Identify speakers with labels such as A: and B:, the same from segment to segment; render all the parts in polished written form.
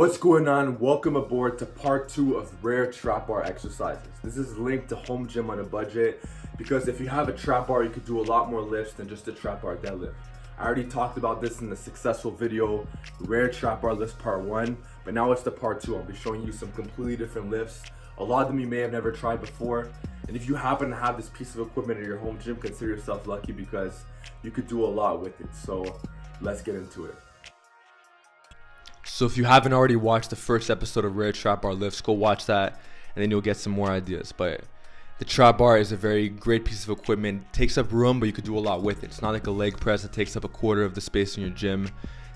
A: What's going on? Welcome aboard to part 2 of rare trap bar exercises. This is linked to home gym on a budget because if you have a trap bar, you could do a lot more lifts than just a trap bar deadlift. I already talked about this in the successful video, rare trap bar lifts part 1, but now it's the part 2. I'll be showing you some completely different lifts. A lot of them you may have never tried before. And if you happen to have this piece of equipment in your home gym, consider yourself lucky because you could do a lot with it. So let's get into it.
B: So if you haven't already watched the first episode of Rare Trap Bar Lifts, go watch that and then you'll get some more ideas. But the trap bar is a very great piece of equipment. It takes up room, but you could do a lot with it. It's not like a leg press that takes up a quarter of the space in your gym.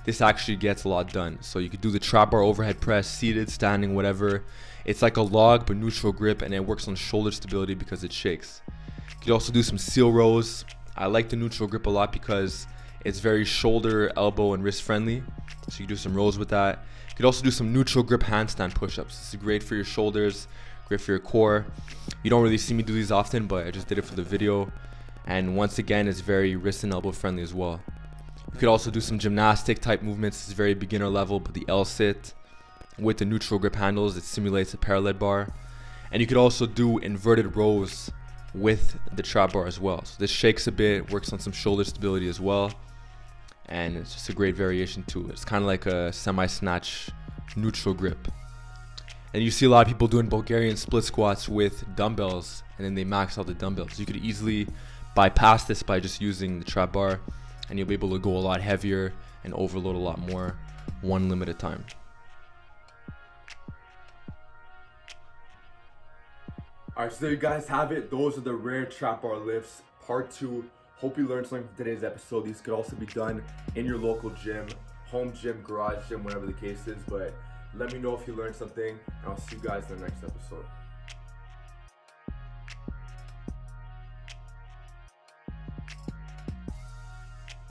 B: This actually gets a lot done. So you could do the trap bar overhead press, seated, standing, whatever. It's like a log but neutral grip, and it works on shoulder stability because it shakes. You could also do some seal rows. I like the neutral grip a lot because it's very shoulder, elbow, and wrist friendly. So you can do some rows with that. You could also do some neutral grip handstand push-ups. This is great for your shoulders, great for your core. You don't really see me do these often, but I just did it for the video. And once again, it's very wrist and elbow friendly as well. You could also do some gymnastic type movements. It's very beginner level, but the L sit with the neutral grip handles, it simulates a parallel bar. And you could also do inverted rows with the trap bar as well. So this shakes a bit, works on some shoulder stability as well. And it's just a great variation too. It's kind of like a semi-snatch neutral grip. And you see a lot of people doing Bulgarian split squats with dumbbells, and then they max out the dumbbells. You could easily bypass this by just using the trap bar, and you'll be able to go a lot heavier and overload a lot more, one limb at a time.
A: Alright, so there you guys have it. Those are the rare trap bar lifts, part 2. Hope you learned something from today's episode. These could also be done in your local gym, home gym, garage gym, whatever the case is. But let me know if you learned something, and I'll see you guys in the next episode.